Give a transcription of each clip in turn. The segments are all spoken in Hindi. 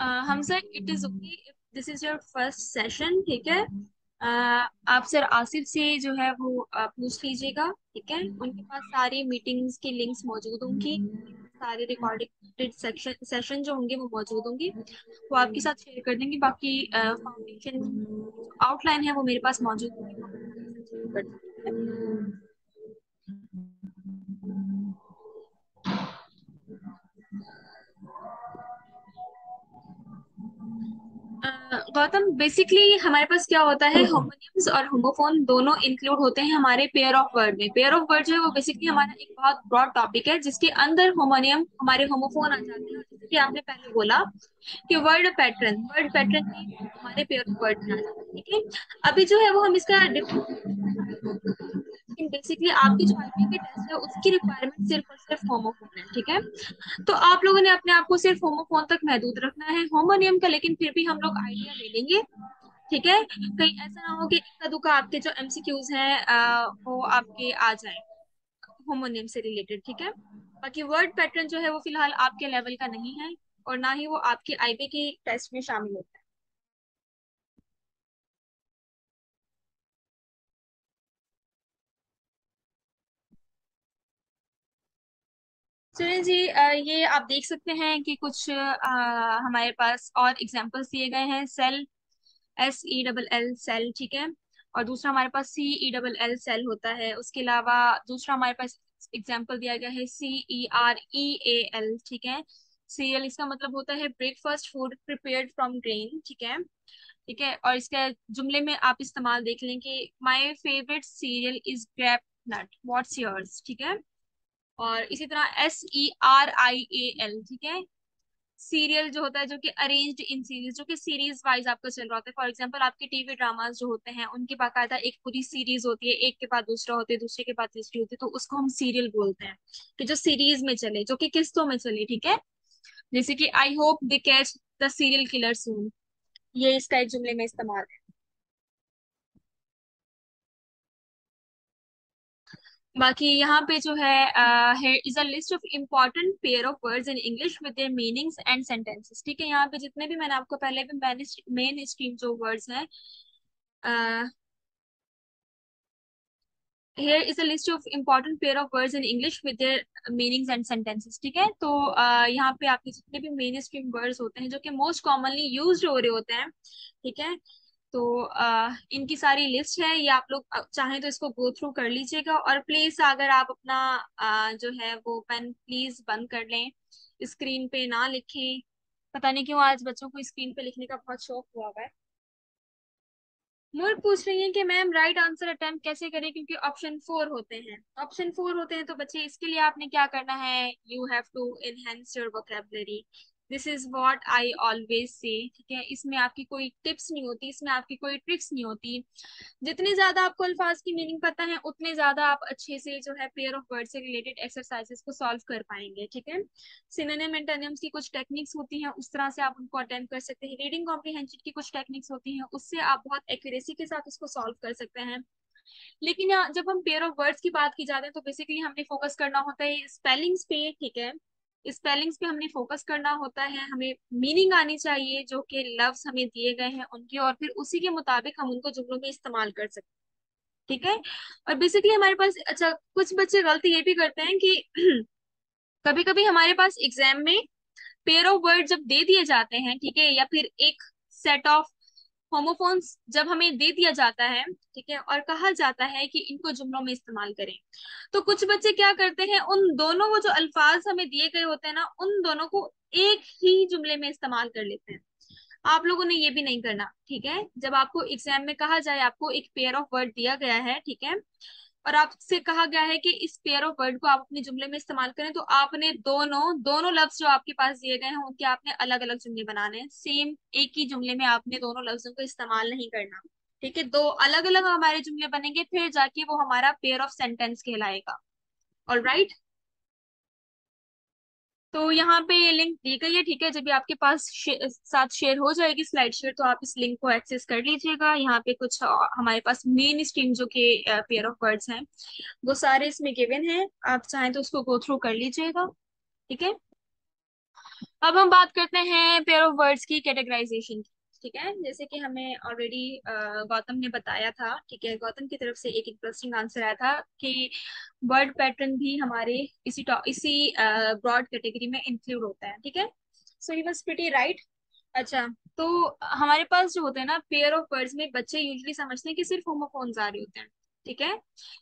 हम sir it is okay if this is your first session, ठीक है। आप सर आसिफ से जो है वो पूछ लीजिएगा, ठीक है। उनके पास सारी मीटिंग्स की लिंक्स मौजूद होंगी, सारे रिकॉर्डेड सेशन जो होंगे वो मौजूद होंगी, वो आपके साथ शेयर कर देंगे। बाकी फाउंडेशन जो आउटलाइन है वो मेरे पास मौजूद होगी, वो आप उसके साथ शेयर कर देंगे, ठीक है। अ, गौतम, बेसिकली हमारे पास क्या होता है, होमोनिम्स और होमोफोन दोनों इंक्लूड होते हैं हमारे पेयर ऑफ वर्ड में। पेयर ऑफ वर्ड जो है वो बेसिकली हमारा एक बहुत ब्रॉड टॉपिक है, जिसके अंदर होमोनियम हमारे होमोफोन आ जाते हैं। और जैसे कि आपने पहले बोला कि वर्ड पैटर्न भी हमारे पेयर ऑफ वर्ड में आ जाता है, ठीक है। अभी जो है वो हम इसका लेकिन बेसिकली आपकी जो आईपी की टेस्ट है उसकी रिक्वायरमेंट सिर्फ और सिर्फ होमोफोन है, ठीक है। तो आप लोगों ने अपने आप को सिर्फ होमोफोन तक महदूद रखना है होमोनियम का, लेकिन फिर भी हम लोग आइडिया ले लेंगे, ठीक है। कहीं ऐसा ना हो कि इक्का दुक्का आपके जो एमसीक्यूज हैं वो आपके आ जाए होमोनियम से रिलेटेड, ठीक है। बाकी वर्ड पैटर्न जो है वो फिलहाल आपके लेवल का नहीं है, और ना ही वो आपकी आईबी की टेस्ट में शामिल होता है। सुनील जी, ये आप देख सकते हैं कि कुछ हमारे पास और एग्जांपल्स दिए गए हैं। सेल, SELL सेल, ठीक है। और दूसरा हमारे पास CELL सेल होता है। उसके अलावा दूसरा हमारे पास एग्जांपल दिया गया है CREAL, ठीक है। सीरियल इसका मतलब होता है breakfast food prepared from grain, ठीक है। ठीक है, और इसका जुमले में आप इस्तेमाल देख लें कि my favourite cereal is grape nut, what's yours, ठीक है। और इसी तरह SERIAL, ठीक है। सीरियल जो होता है जो कि अरेंज्ड इन सीरीज, जो कि सीरीज वाइज आपका चल रहा होता है। फॉर एग्जांपल आपके टीवी ड्रामास जो होते हैं उनकी बाकायदा एक पूरी सीरीज होती है, एक के बाद दूसरा होते हैं, दूसरे के बाद तीसरी होती है, तो उसको हम सीरियल बोलते हैं, कि जो सीरीज में चले, जो कि किस्तों में चले, ठीक है। जैसे कि I hope they catch the serial killer soon, ये इसका एक जुमले में इस्तेमाल है। बाकी यहाँ पे जो है, here is a list of important pair of words in English with their meanings and sentences, ठीक है। यहाँ पे जितने भी मैंने आपको पहले भी मेन स्ट्रीम जो वर्ड्स हैं, here is a list of important pair of words in English with their meanings and sentences, ठीक है। तो यहाँ पे आपके जितने भी मेन स्ट्रीम वर्ड्स होते हैं जो कि मोस्ट कॉमनली यूज्ड हो रहे होते हैं, ठीक है। तो इनकी सारी लिस्ट है, ये आप लोग चाहें तो इसको गो थ्रू कर लीजिएगा। और प्लीज अगर आप अपना जो है वो पेन प्लीज बंद कर लें, स्क्रीन पे ना लिखें। पता नहीं क्यों आज बच्चों को स्क्रीन पे लिखने का बहुत शौक हुआ हुआ है। मोर पूछ रही है कि मैम राइट आंसर अटेम्प्ट कैसे करें, क्योंकि ऑप्शन 4 होते हैं तो बच्चे इसके लिए आपने क्या करना है, you have to enhance your vocabulary. This is what I always say, ठीक है। इसमें आपकी कोई टिप्स नहीं होती, इसमें आपकी कोई ट्रिक्स नहीं होती। जितनी ज्यादा आपको अल्फाज की मीनिंग पता है उतने ज्यादा आप अच्छे से जो है पेयर ऑफ वर्ड से रिलेटेड एक्सरसाइजेस को सॉल्व कर पाएंगे, ठीक है। सिनोनिम एंटोनिम्स की कुछ टेक्निक्स होती हैं, उस तरह से आप उनको अटेम्प्ट कर सकते हैं। रीडिंग कॉम्प्रिहेंशन की कुछ टेक्निक्स होती हैं, उससे आप बहुत एक्यूरेसी के साथ उसको सॉल्व कर सकते हैं। लेकिन यहाँ जब हम पेयर ऑफ वर्ड्स की बात की जाते हैं तो बेसिकली हमने फोकस करना होता है स्पेलिंग्स पे, ठीक है। स्पेलिंग्स पे हमने फोकस करना होता है, हमें मीनिंग आनी चाहिए जो कि लफ्ज हमें दिए गए हैं उनके, और फिर उसी के मुताबिक हम उनको जुमलों में इस्तेमाल कर सकते हैं, ठीक है। और बेसिकली हमारे पास, अच्छा, कुछ बच्चे गलती ये भी करते हैं कि कभी कभी हमारे पास एग्जाम में पेयर ऑफ वर्ड जब दे दिए जाते हैं, ठीक है, या फिर एक सेट ऑफ होमोफोन्स जब हमें दे दिया जाता है, ठीक है, और कहा जाता है कि इनको जुमलों में इस्तेमाल करें, तो कुछ बच्चे क्या करते हैं, उन दोनों वो जो अल्फाज हमें दिए गए होते हैं ना, उन दोनों को एक ही जुमले में इस्तेमाल कर लेते हैं। आप लोगों ने ये भी नहीं करना, ठीक है। जब आपको एग्जाम में कहा जाए, आपको एक पेयर ऑफ वर्ड दिया गया है, ठीक है, और आपसे कहा गया है कि इस पेयर ऑफ वर्ड को आप अपने जुमले में इस्तेमाल करें, तो आपने दोनों दोनों लफ्ज जो आपके पास दिए गए हैं उनके आपने अलग अलग जुमले बनाने हैं। सेम एक ही जुमले में आपने दोनों लफ्जों को इस्तेमाल नहीं करना, ठीक है। दो अलग अलग हमारे जुमले बनेंगे, फिर जाके वो हमारा पेयर ऑफ सेंटेंस कहलाएगा। All right. तो यहाँ पे लिंक दी गई है, ठीक है। जब भी आपके पास साथ शेयर हो जाएगी स्लाइड शेयर, तो आप इस लिंक को एक्सेस कर लीजिएगा। यहाँ पे कुछ हमारे पास मेन स्ट्रीम जो कि पेयर ऑफ वर्ड्स हैं वो सारे इसमें गिवन हैं, आप चाहें तो उसको गो थ्रू कर लीजिएगा, ठीक है। अब हम बात करते हैं पेयर ऑफ वर्ड्स की कैटेगराइजेशन की। ठीक है, जैसे कि हमें ऑलरेडी गौतम ने बताया था, ठीक है, गौतम की तरफ से एक इंटरेस्टिंग आंसर आया था कि वर्ड पैटर्न भी हमारे इसी ब्रॉड कैटेगरी में इंक्लूड होता है। ठीक है, सो ही वाज प्रीटी राइट। अच्छा, तो हमारे पास जो होते हैं ना पेयर ऑफ वर्ड्स में, बच्चे यूजली समझते हैं कि सिर्फ होमोफोन्स आ रहे होते हैं। ठीक है,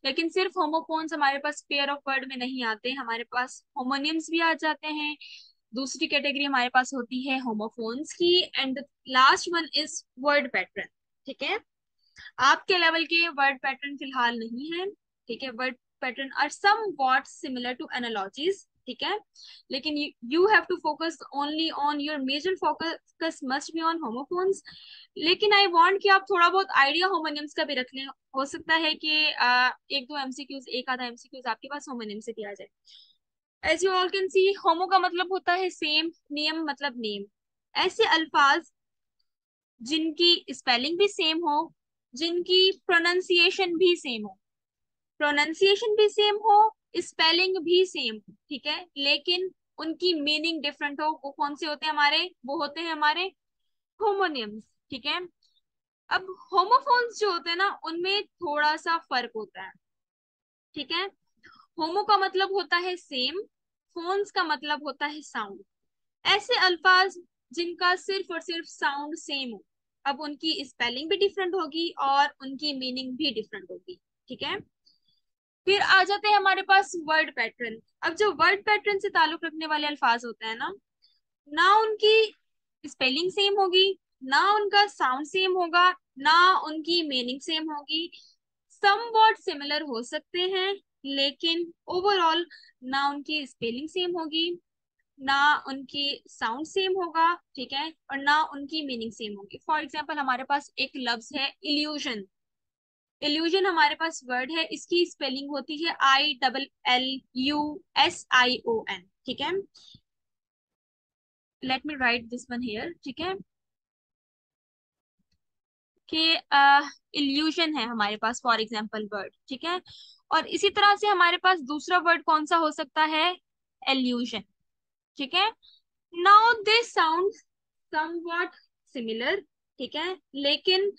लेकिन सिर्फ होमोफोन्स हमारे पास पेयर ऑफ वर्ड में नहीं आते, हमारे पास होमोनिम्स भी आ जाते हैं। दूसरी कैटेगरी हमारे पास होती है होमोफोन्स की, and last one is word pattern. ठीक है, आपके लेवल के वर्ड पैटर्न फिलहाल नहीं है। ठीक है, word pattern are somewhat similar to analogies. ठीक है, लेकिन you have to focus only on your major focus must be on homophones. लेकिन आई वांट कि आप थोड़ा बहुत आइडिया होमोनिम्स का भी रख लें। हो सकता है कि एक दो एमसीक्यूज, एक आधा एमसीक्यूज आपके पास होमोनिम से दिया जाए। As you all can see, homo का मतलब होता है सेम, नियम मतलब नेम। ऐसे अल्फाज जिनकी स्पेलिंग भी सेम हो, जिनकी प्रोनाउंसिएशन भी सेम हो, प्रोनाउंसिएशन भी सेम हो, स्पेलिंग भी सेम हो, ठीक है, लेकिन उनकी मीनिंग डिफरेंट हो, वो कौन से होते हैं हमारे? वो होते हैं हमारे होमोनिम्स। ठीक है, अब होमोफोन्स जो होते हैं ना, उनमें थोड़ा सा फर्क होता है। ठीक है, होमो का मतलब होता है सेम, फोन्स का मतलब होता है साउंड। ऐसे अल्फाज जिनका सिर्फ और सिर्फ साउंड सेम हो, अब उनकी स्पेलिंग भी डिफरेंट होगी और उनकी मीनिंग भी डिफरेंट होगी। ठीक है, फिर आ जाते हैं हमारे पास वर्ड पैटर्न। अब जो वर्ड पैटर्न से ताल्लुक रखने वाले अल्फाज होते हैं ना, ना उनकी स्पेलिंग सेम होगी, ना उनका साउंड सेम होगा, ना उनकी मीनिंग सेम होगी। सम वर्ड सिमिलर हो सकते हैं, लेकिन ओवरऑल ना उनकी स्पेलिंग सेम होगी, ना उनकी साउंड सेम होगा, ठीक है, और ना उनकी मीनिंग सेम होगी। फॉर एग्जाम्पल हमारे पास एक लफ्ज है इल्यूजन। इल्यूजन हमारे पास वर्ड है, इसकी स्पेलिंग होती है ILLUSION। ठीक है, let me right this one here. ठीक है, कि इल्यूजन है हमारे पास फॉर एग्जाम्पल वर्ड। ठीक है, और इसी तरह से हमारे पास दूसरा वर्ड कौन सा हो सकता है? एल्यूजन। ठीक है, now they sound somewhat similar, ठीक है, लेकिन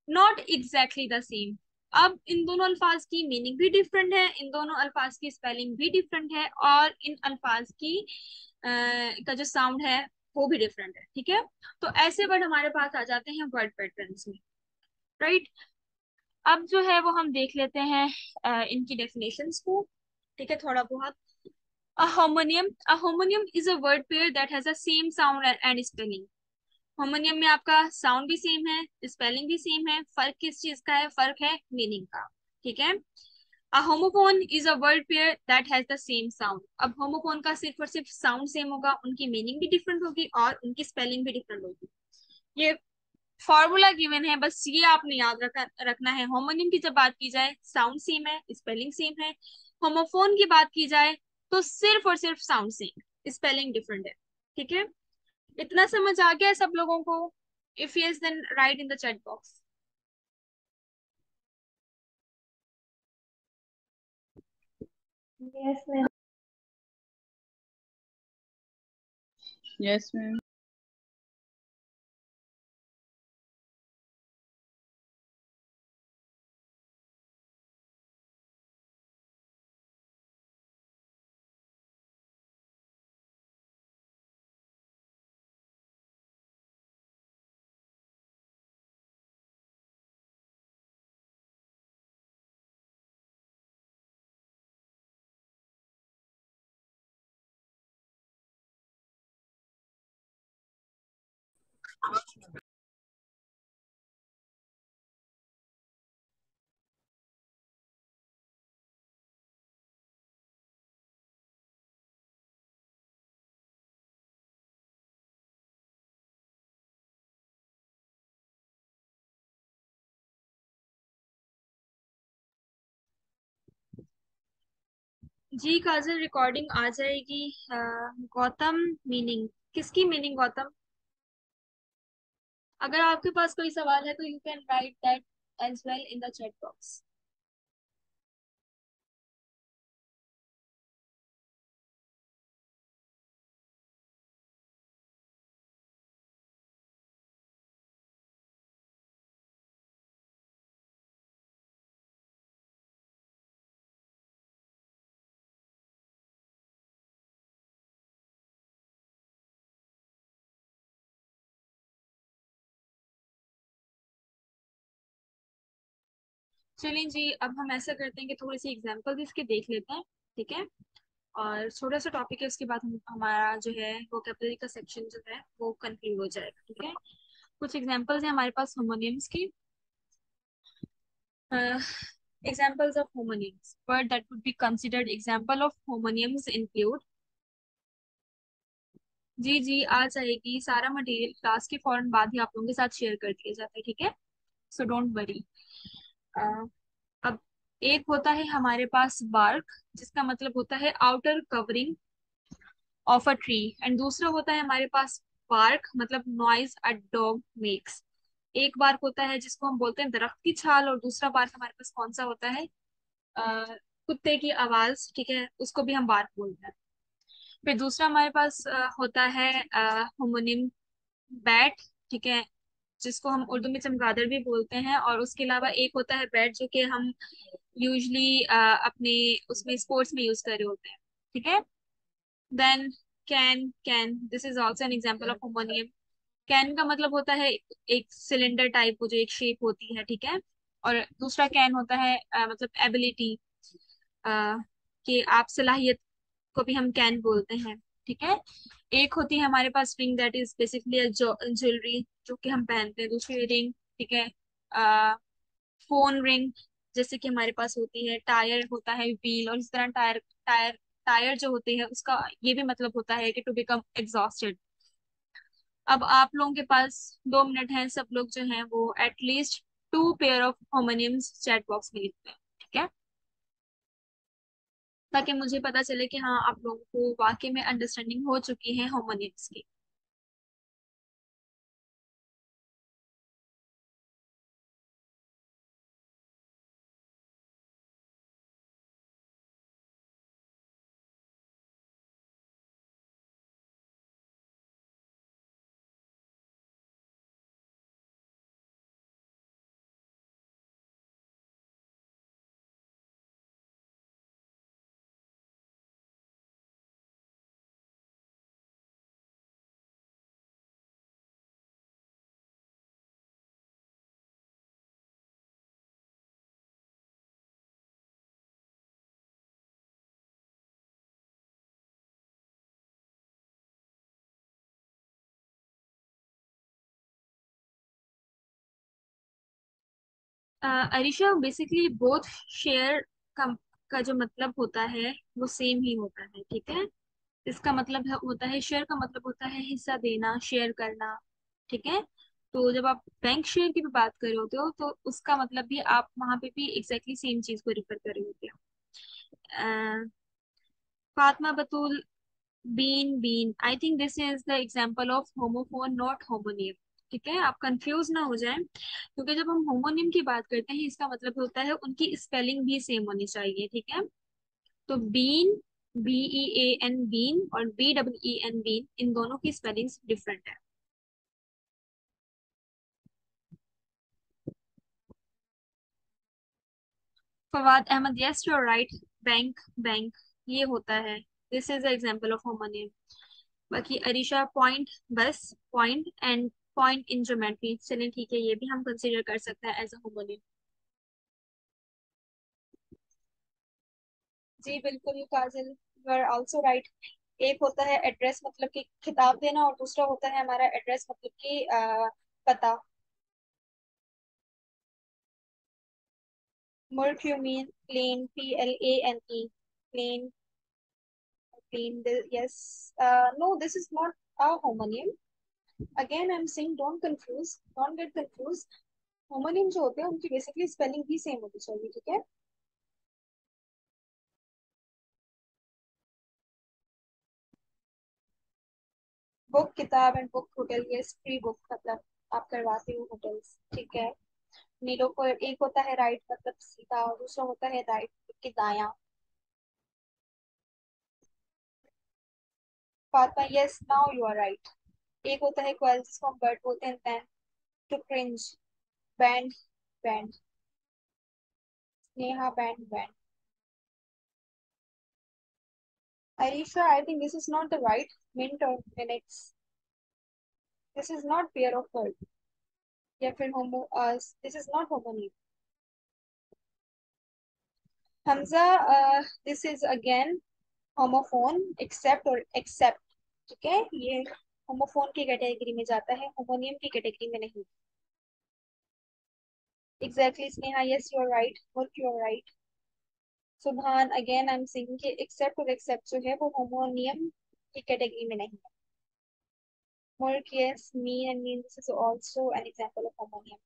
नॉट एग्जैक्टली द सेम। अब इन दोनों अल्फाज की मीनिंग भी डिफरेंट है, इन दोनों अल्फाज की स्पेलिंग भी डिफरेंट है, और इन अल्फाज की का जो साउंड है वो भी डिफरेंट है। ठीक है, तो ऐसे वर्ड हमारे पास आ जाते हैं वर्ड पैटर्न्स में। राइट, अब जो है वो हम देख लेते हैं इनकी डेफिनेशंस को। ठीक है, थोड़ा बहुत। A homonym, a homonym is a word pair that has the same sound and spelling. होमोनियम में आपका साउंड भी सेम है, स्पेलिंग भी सेम है, फर्क किस चीज का है? फर्क है मीनिंग का। ठीक है, a homophone is a word pair that has the same sound. अब होमोफोन का सिर्फ और सिर्फ साउंड सेम होगा, उनकी मीनिंग भी डिफरेंट होगी और उनकी स्पेलिंग भी डिफरेंट होगी। ये फॉर्मूला गिवन है, बस ये आपने याद रखना है। होमोनिम की जब बात की जाए साउंड सेम है, स्पेलिंग सेम है। होमोफोन की बात की जाए तो सिर्फ और सिर्फ साउंड सेम, स्पेलिंग डिफरेंट है। ठीक है, इतना समझ आ गया है सब लोगों को? If yes then write in the chat box. Yes ma'am. Yes ma'am. जी काजल, रिकॉर्डिंग आ जाएगी। गौतम, मीनिंग किसकी मीनिंग गौतम? अगर आपके पास कोई सवाल है तो you can write that as well in the chat box. चलिए जी, अब हम ऐसा करते हैं कि थोड़ी सी एग्जांपल्स इसके देख लेते हैं, ठीक है। और छोटा सा टॉपिक है, उसके बाद हमारा जो है वोकेबलरी का सेक्शन जो है वो कंक्लूड हो जाएगा, ठीक है। कुछ एग्जांपल्स हैं हमारे पास होमोनिम्स की। Examples of homonyms, word that would be considered example of homonyms include. जी जी, आ जाएगी। सारा मटेरियल क्लास के फौरन बाद ही आप लोगों के साथ शेयर कर दिया जाता है, ठीक है। So don't worry. अब एक होता है हमारे पास बार्क, जिसका मतलब होता है outer covering of a tree, and दूसरा होता है हमारे पास बार्क मतलब नॉइज अ डॉग मेक्स। एक बार्क होता है जिसको हम बोलते हैं दरख्त की छाल, और दूसरा बार्क हमारे पास कौन सा होता है? कुत्ते की आवाज, ठीक है, उसको भी हम बार्क बोलते हैं। फिर दूसरा हमारे पास होता है होमोनिम बैट, ठीक है, जिसको हम उर्दू में चमगादड़ भी बोलते हैं। और उसके अलावा एक होता है बैट, जो कि हम यूजली अपने उसमें स्पोर्ट्स में यूज कर रहे होते हैं, ठीक है। Then can this is also an example of homonym. Can का मतलब होता है एक सिलेंडर टाइप, वो जो एक शेप होती है, ठीक है। और दूसरा कैन होता है मतलब एबिलिटी, कि आप सलाहियत को भी हम कैन बोलते हैं, ठीक है। एक होती है हमारे पास ring, that is basically jewellery जो कि हम पहनते हैं। दूसरी रिंग, ठीक है, फोन रिंग जैसे कि हमारे पास होती है। टायर होता है व्हील, और इस तरह टायर टायर टायर जो होते हैं उसका ये भी मतलब होता है कि टू बिकम एग्जॉस्टेड। अब आप लोगों के पास 2 मिनट हैं, सब लोग जो हैं वो at least 2 pair of homonyms chat box में लिखते हैं, ठीक है, ताकि मुझे पता चले कि हाँ आप लोगों को वाकई में अंडरस्टैंडिंग हो चुकी है होमोनिम्स की। अरीशा, बेसिकली बोथ शेयर का जो मतलब होता है वो सेम ही होता है, ठीक है। इसका मतलब होता है शेयर का मतलब होता है हिस्सा देना, शेयर करना, ठीक है। तो जब आप बैंक शेयर की भी बात कर रहे होते हो तो उसका मतलब भी आप वहां पे भी एग्जैक्टली सेम चीज को रिफर कर रहे होते हो। Fatima Batool, bean bean, I think this is the example of homophone not homonym, ठीक है। आप कंफ्यूज ना हो जाएं, क्योंकि जब हम होमोनिम की बात करते हैं इसका मतलब होता है उनकी स्पेलिंग भी सेम होनी चाहिए, ठीक है। तो बीन, BEAN बीन, और BEEN बीन, इन दोनों की स्पेलिंग्स डिफरेंट है। Fawad Ahmad, yes you are right. Bank bank, ये होता है, this is example of homonym. बाकी अरीशा पॉइंट, बस point and point in geometry, चलिए ठीक है, ये भी हम कंसीडर कर सकते हैं एज अ होमोनिम। जी बिल्कुल काजल, यू आर आल्सो राइट। एक होता है एड्रेस मतलब कि खिताब देना, और दूसरा होता है हमारा एड्रेस मतलब कि पता। मुल्क you mean plane, PLANE, plane, plane, yes. No, this is not a homonym. Again I'm saying don't get confused. Homonym जो होते हैं उनकी बेसिकली स्पेलिंग भी सेम होनी चाहिए, ठीक है। बुक किताब, एंड बुक होटल, ये फ्री बुक मतलब आप करवाते हो होटल्स, ठीक है। नीलो को एक होता है राइट मतलब सीधा, और दूसरा होता है राइट कि दाया। Fatima, yes now you are right. एक होता है क्वेल, जिसको हम बर्ड बोलते हैं। Then to cringe, band band, Neha band band. Aisha, I think this is not the right mint or minutes. This is not pair of word. या फिर homo, this is not homonym. Hamza, this is again homophone, accept और एक्सेप्ट। ठीक है, ये होमोफोन की कैटेगरी में जाता है, होमोनियम की कैटेगरी में नहीं। Exactly Sneha, yes you are right, work you are right. Subhan, again I am saying कि एक्सेप्ट और एक्सेप्ट जो है वो होमोनियम की कैटेगरी में नहीं है। Work, yes, mean and mean, this is also an example of homonym.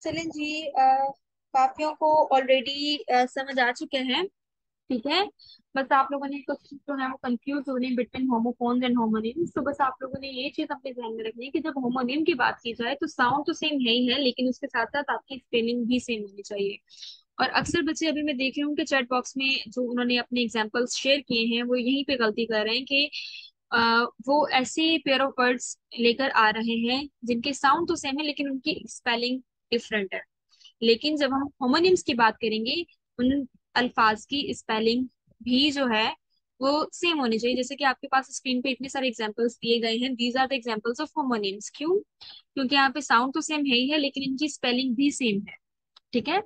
चलें जी, काफियों को ऑलरेडी समझ आ चुके हैं। ठीक है, बस आप लोगों ने कुछ जो है वो कंफ्यूज हो रहे हैं बिटवीन होमोफोन्स एंड होमोनिम्स। तो बस आप लोगों ने ये चीज अपने ध्यान में रखनी है कि जब होमोनिम की बात की जाए तो साउंड तो सेम है ही है, लेकिन उसके साथ साथ आपकी स्पेलिंग भी सेम होनी चाहिए। और अक्सर बच्चे, अभी मैं देख रही हूँ कि चैट बॉक्स में जो उन्होंने अपने एग्जाम्पल्स शेयर किए हैं वो यहीं पे गलती कर रहे हैं कि वो ऐसे पेयर ऑफ वर्ड्स लेकर आ रहे हैं जिनके साउंड तो सेम है लेकिन उनकी स्पेलिंग डिफरेंट है। लेकिन जब हम होमोनिम्स की बात करेंगे, उन अल्फाज की स्पेलिंग भी जो है वो सेम होनी चाहिए। जैसे कि आपके पास स्क्रीन पे इतने सारे एग्जांपल्स दिए गए हैं, these are the examples of homonyms. क्यों? क्योंकि यहाँ पे साउंड तो सेम है ही है लेकिन इनकी स्पेलिंग भी सेम है। ठीक है,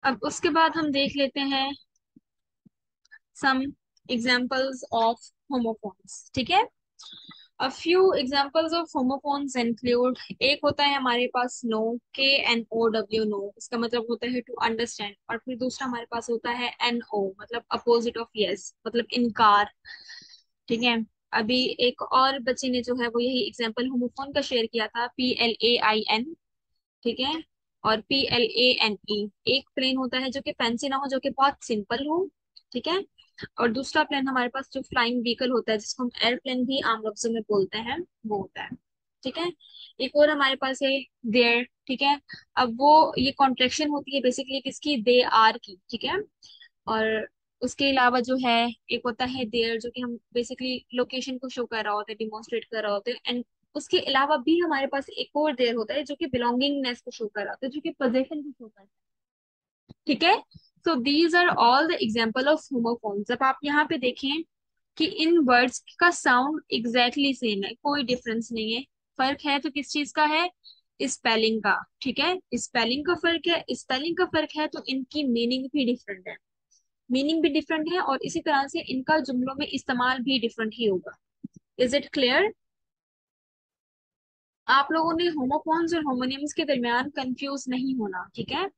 अब उसके बाद हम देख लेते हैं सम एग्जांपल्स ऑफ होमोफोन्स। ठीक है, A few examples of homophones include, एक होता है हमारे पास नो, KNOW, नो, इसका मतलब होता है टू अंडरस्टैंड। और फिर दूसरा हमारे पास होता है NO, मतलब अपोजिट ऑफ यस, मतलब इनकार। ठीक है, अभी एक और बच्चे ने जो है वो यही एग्जांपल होमोफोन का शेयर किया था, PLAIN। ठीक है, और PLANE। एक प्लेन होता है जो कि फैंसी ना हो, जो कि बहुत सिंपल हो। ठीक है, और दूसरा प्लेन हमारे पास जो फ्लाइंग व्हीकल होता है जिसको हम एयरप्लेन भी आम लफ्जों में बोलते हैं, वो होता है। ठीक है, एक और हमारे पास है देयर। ठीक है, अब वो ये कॉन्ट्रेक्शन होती है बेसिकली किसकी, दे आर की। ठीक है, और उसके अलावा जो है एक होता है देयर, जो कि हम बेसिकली लोकेशन को शो कर रहा होता है, डिमोन्स्ट्रेट कर रहा होता है। एंड उसके अलावा भी हमारे पास एक और देयर होता है जो कि बिलोंगिंगनेस को शो कर रहा होता है, जो कि पोजेशन को शो करता है। ठीक है, so these are all the example of homophones. जब आप यहाँ पे देखें कि इन वर्ड्स का साउंड एग्जैक्टली सेम है, कोई डिफरेंस नहीं है, फर्क है तो किस चीज का है, स्पेलिंग का। ठीक है, स्पेलिंग का फर्क है, स्पेलिंग का फर्क है तो इनकी मीनिंग भी डिफरेंट है। मीनिंग भी डिफरेंट है और इसी तरह से इनका जुमलों में इस्तेमाल भी डिफरेंट ही होगा। Is it clear? आप लोगों ने होमोफोन्स और होमोनिम्स के दरमियान कंफ्यूज नहीं होना। ठीक है,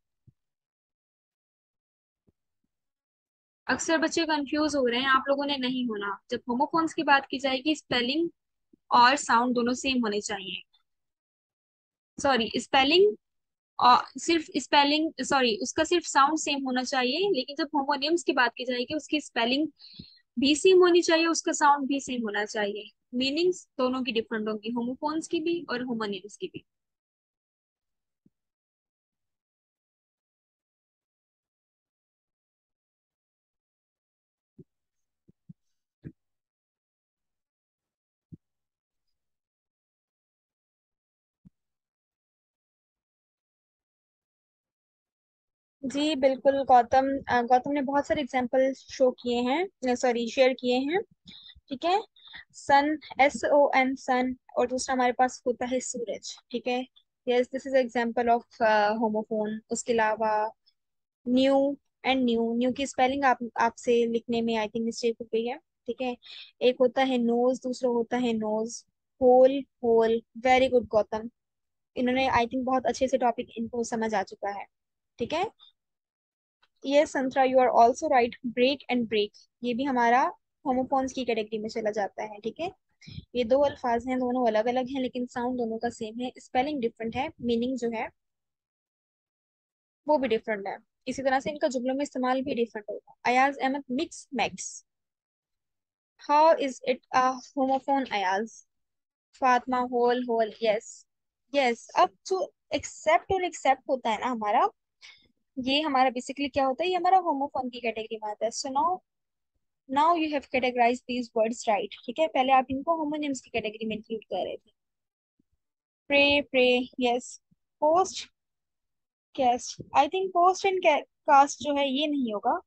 अक्सर बच्चे कंफ्यूज हो रहे हैं, आप लोगों ने नहीं होना। जब होमोफोन्स की बात की जाएगी, स्पेलिंग और साउंड दोनों सेम होने चाहिए। सॉरी, स्पेलिंग और सिर्फ स्पेलिंग, सॉरी, उसका सिर्फ साउंड सेम होना चाहिए। लेकिन जब होमोनिम्स की बात की जाएगी, उसकी स्पेलिंग भी सेम होनी चाहिए, उसका साउंड भी सेम होना चाहिए। मीनिंग्स दोनों की डिफरेंट होंगी, होमोफोन्स की भी और होमोनिम्स की भी। जी बिल्कुल गौतम, गौतम ने बहुत सारे एग्जांपल शो किए हैं, सॉरी शेयर किए हैं। ठीक है, सन, SON, सन, और दूसरा हमारे पास होता है सूरज। ठीक है, yes, this is example of homophone. उसके अलावा न्यू एंड न्यू, न्यू की स्पेलिंग आपसे लिखने में आई थिंक मिस्टेक हो गई है। ठीक है, एक होता है नोज, दूसरा होता है knows. Hole, whole, very good Gautam, इन्होंने आई थिंक बहुत अच्छे से टॉपिक इनको समझ आ चुका है। ठीक है, यस संतरा, you are also right, break and brake, ये भी हमारा होमोफोन्स की कैटेगरी में चला जाता है। ठीक है, ये दो अल्फाज हैं, दोनों अलग अलग हैं लेकिन साउंड दोनों का सेम है, स्पेलिंग डिफरेंट है, मीनिंग जो है वो भी डिफरेंट है। इसी तरह से इनका जुमलों में इस्तेमाल भी डिफरेंट होगा। Ayaz Ahmad, mix max, how is it a homophone Ayaz? Fatima, hole, whole, yes, yes. अब जो एक्सेप्ट और एक्सेप्ट होता है ना हमारा, ये हमारा बेसिकली क्या होता है, ये हमारा होमोफोन की कैटेगरी में आता है। So now you have categorize these words right. ठीक है, पहले आप इनको होमोनिम्स की कैटेगरी में इंक्लूड कर रहे थे। Pray, prey, yes. Post, cast, I think post and cast जो है ये नहीं होगा।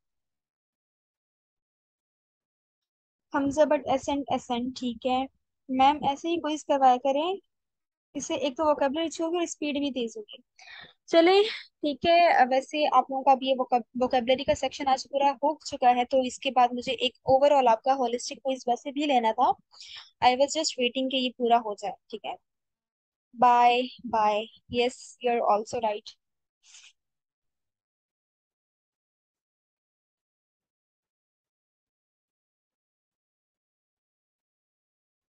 हमजा बट एसेंट एसेंट ठीक है। मैम ऐसे ही क्विज करवाया करें, इससे एक तो वोकेबलरी अच्छी होगी और स्पीड भी तेज होगी। चले ठीक है। वैसे आप लोगों का भी ये वोकेबलरी का सेक्शन आज पूरा हो चुका है, तो इसके बाद मुझे एक ओवरऑल आपका होलिस्टिक क्विज वैसे भी लेना था। आई वॉज जस्ट वेटिंग कि ये पूरा हो जाए, ठीक है। Buy bye. Yes, you are also right.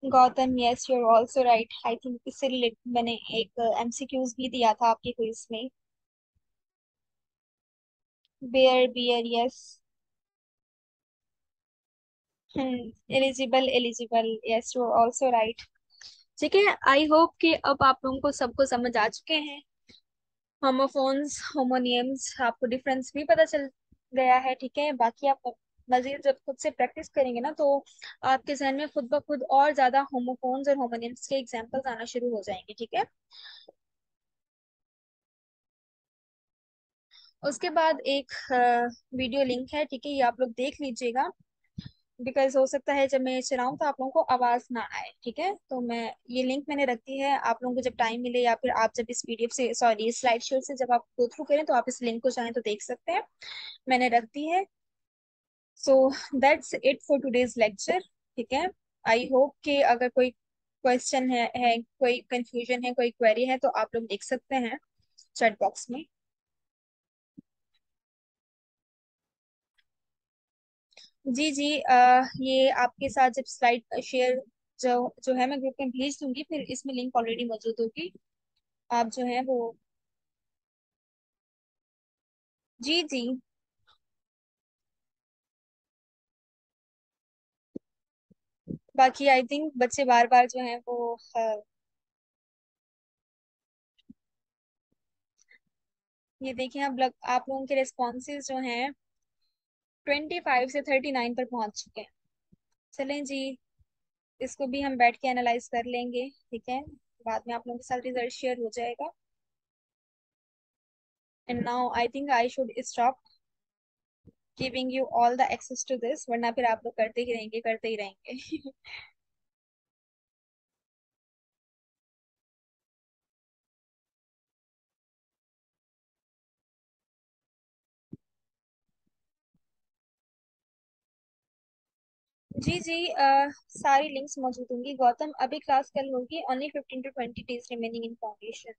Gautam, yes you are also right. I think इससे रिलेटेड मैंने एक एमसीक्यूज भी दिया था आपके क्विज में। Bare bear, yes. Eligible eligible, yes you are also right. ठीक है, आई होप कि अब आप लोगों को सबको समझ आ चुके हैं। होमोफोन्स, होमोनियम्स, आपको डिफरेंस भी पता चल गया है, ठीक है। बाकी आप मजीद जब खुद से प्रैक्टिस करेंगे ना, तो आपके जहन में खुद ब खुद और ज्यादा होमोफोन्स और होमोनियम्स के एग्जांपल्स आना शुरू हो जाएंगे, ठीक है। उसके बाद एक वीडियो लिंक है, ठीक है, ये आप लोग देख लीजिएगा। बिकॉज हो सकता है जब मैं चलाऊं तो आप लोगों को आवाज ना आए, ठीक है। तो मैं ये लिंक मैंने रख दी है, आप लोगों को जब टाइम मिले या फिर आप जब इस पीडीएफ से, सॉरी, स्लाइड शो से जब आप गो थ्रू करें तो आप इस लिंक को चाहें तो देख सकते हैं। मैंने रख दी है। So that's it for today's lecture, ठीक है। आई होप कि अगर कोई क्वेश्चन है, कोई कंफ्यूजन है, कोई क्वेरी है, तो आप लोग लिख सकते हैं चैट बॉक्स में। जी जी, ये आपके साथ जब स्लाइड शेयर जो जो है मैं ग्रुप में भेज दूंगी, फिर इसमें लिंक ऑलरेडी मौजूद होगी। आप जो है वो, जी जी। बाकी आई थिंक बच्चे बार बार जो है वो ये देखें, अब आप लोगों के रिस्पॉन्सेज जो हैं 25 से 39 पर पहुंच चुके हैं। चलें जी, इसको भी हम बैठ के एनालाइज कर लेंगे, ठीक है। बाद में आप लोगों के साथ रिजल्ट शेयर हो जाएगा। And now I think I should stop giving you all the access to this, वरना फिर आप लोग करते ही रहेंगे, करते ही रहेंगे। जी जी, सारी लिंक्स मौजूद होंगी। गौतम, अभी क्लास कल होगी, only 15 to 20 days remaining in foundation.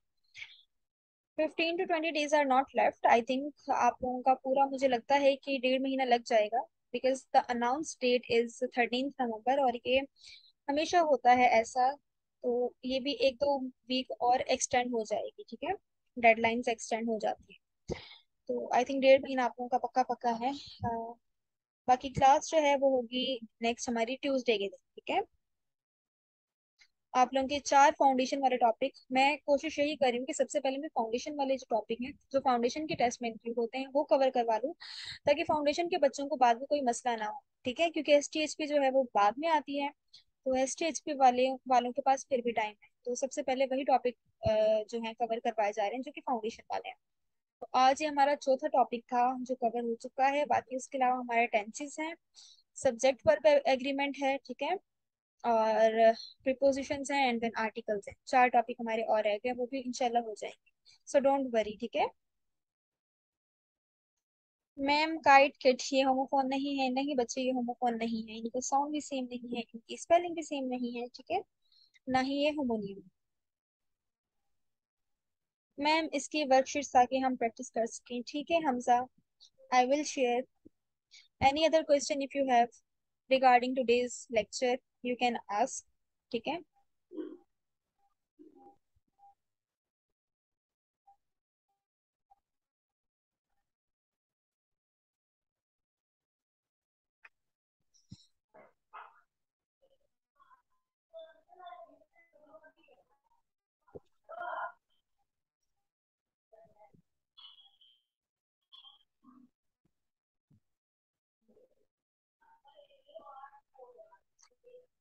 15 to 20 days are not left, I think आप लोगों का पूरा मुझे लगता है कि 1.5 महीना लग जाएगा। Because the announce date is 13th November, और ये हमेशा होता है ऐसा। तो ये भी एक दो वीक और एक्सटेंड हो जाएगी, ठीक है। डेडलाइंस एक्सटेंड हो जाती है। तो आई थिंक 1.5 महीना आप लोगों का पक्का पक्का है। बाकी क्लास जो है वो होगी नेक्स्ट हमारी ट्यूसडे के दिन, ठीक है। आप लोगों के 4 फाउंडेशन वाले टॉपिक, मैं कोशिश यही कर रही हूँ कि सबसे पहले मैं फाउंडेशन वाले जो टॉपिक हैं, जो फाउंडेशन के टेस्ट में इंक्लूड होते हैं, वो कवर करवा लूँ, ताकि फाउंडेशन के बच्चों को बाद में कोई मसला ना हो, ठीक है। क्योंकि एसटीएचपी जो है वो बाद में आती है, तो एसटीएचपी वालों के पास फिर भी टाइम है, तो सबसे पहले वही टॉपिक जो है कवर करवाए जा रहे हैं जो कि फाउंडेशन वाले हैं। तो आज ये हमारा चौथा टॉपिक था जो कवर हो चुका है। बाकी उसके अलावा हमारे टेंसेस हैं, सब्जेक्ट वर्ब एग्रीमेंट है, ठीक है, और प्रीपोजिशंस हैं, एंड देन आर्टिकल्स हैं। 4 टॉपिक हमारे और रह गए, वो भी इंशाल्लाह हो जाएंगे। सो डोंट वरी, ठीक है। मैम, काइट किड ये होमोफोन नहीं है, नहीं बच्चे ये होमोफोन नहीं है, इनका साउंड भी सेम नहीं है, इनकी स्पेलिंग भी सेम नहीं है, ठीक है। ना ही ये होमोनियम। मैम, इसकी वर्कशीट्स ताकि हम प्रैक्टिस कर सकें, ठीक है Hamza. I will share. Any other question if you have regarding today's lecture, you can ask, ठीक है।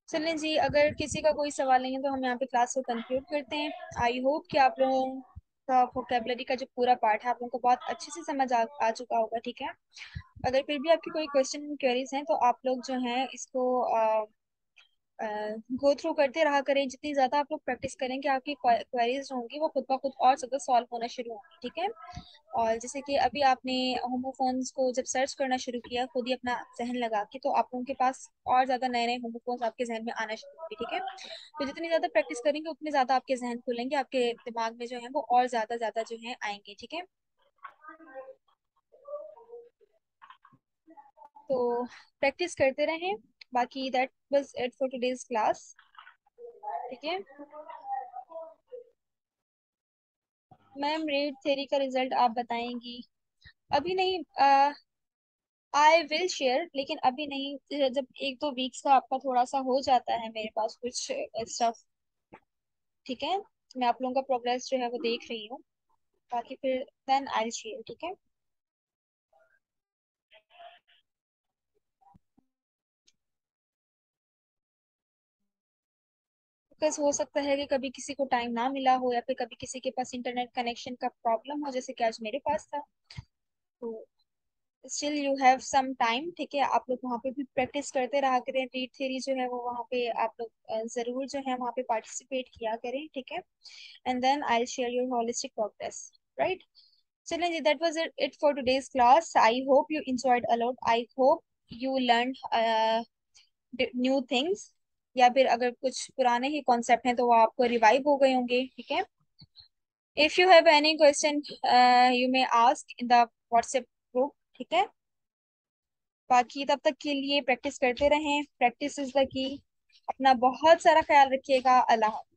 चलें जी, अगर किसी का कोई सवाल नहीं है तो हम यहाँ पे क्लास को कंक्लूड करते हैं। आई होप कि आप लोगों का वोकेबलरी का जो पूरा पार्ट है आप लोगों को बहुत अच्छे से समझ आ चुका होगा, ठीक है। अगर फिर भी आपकी कोई क्वेश्चन क्वेरीज हैं तो आप लोग जो हैं इसको गो थ्रू करते रहा करें। जितनी ज्यादा आप लोग प्रैक्टिस करेंगे आपकी क्वेरीज होंगी वो खुद ब खुद और ज्यादा सॉल्व होना शुरू होंगी, ठीक है। और जैसे कि अभी आपने होमोफोन्स को जब सर्च करना शुरू किया खुद ही अपना जहन लगा के, तो आप लोगों के पास और ज्यादा नए नए होमोफोन्स आपके जहन में आना शुरू होंगे, ठीक है। तो जितनी ज्यादा प्रैक्टिस करेंगे उतने ज्यादा आपके जहन खुलेंगे, आपके दिमाग में जो है वो और ज्यादा ज्यादा जो है आएंगे, ठीक है। तो प्रैक्टिस करते रहें। बाकी that was it for today's class, ठीक है। मैम रेट थ्योरी का रिजल्ट आप बताएंगी? अभी नहीं, आई विल शेयर, लेकिन अभी नहीं। जब एक दो वीक्स का आपका थोड़ा सा हो जाता है मेरे पास कुछ स्टफ, ठीक है। मैं आप लोगों का प्रोग्रेस जो है वो देख रही हूँ। बाकी फिर देन आई शेयर, ठीक है। बिकॉज हो सकता है कि कभी किसी को टाइम ना मिला हो या फिर कभी किसी के पास इंटरनेट कनेक्शन का प्रॉब्लम हो, जैसे कि आज मेरे पास था। तो still you have some time, ठीक है। आप लोग वहाँ पे भी प्रैक्टिस करते रहा करें। रीड थ्योरी जो है वो वहाँ पे आप लोग जरूर जो है वहाँ पे पार्टिसिपेट किया करें, ठीक है। And then I share your holistic progress, right. चलें जी, that was it for today's class. I hope you enjoyed a lot. I hope you learned new things, या फिर अगर कुछ पुराने ही कॉन्सेप्ट हैं तो वो आपको रिवाइव हो गए होंगे, ठीक है। If you have any question you may ask in the WhatsApp group, ठीक है। बाकी तब तक के लिए प्रैक्टिस करते रहें। Practice is the key. अपना बहुत सारा ख्याल रखिएगा। अल्लाह हाफ़िज़।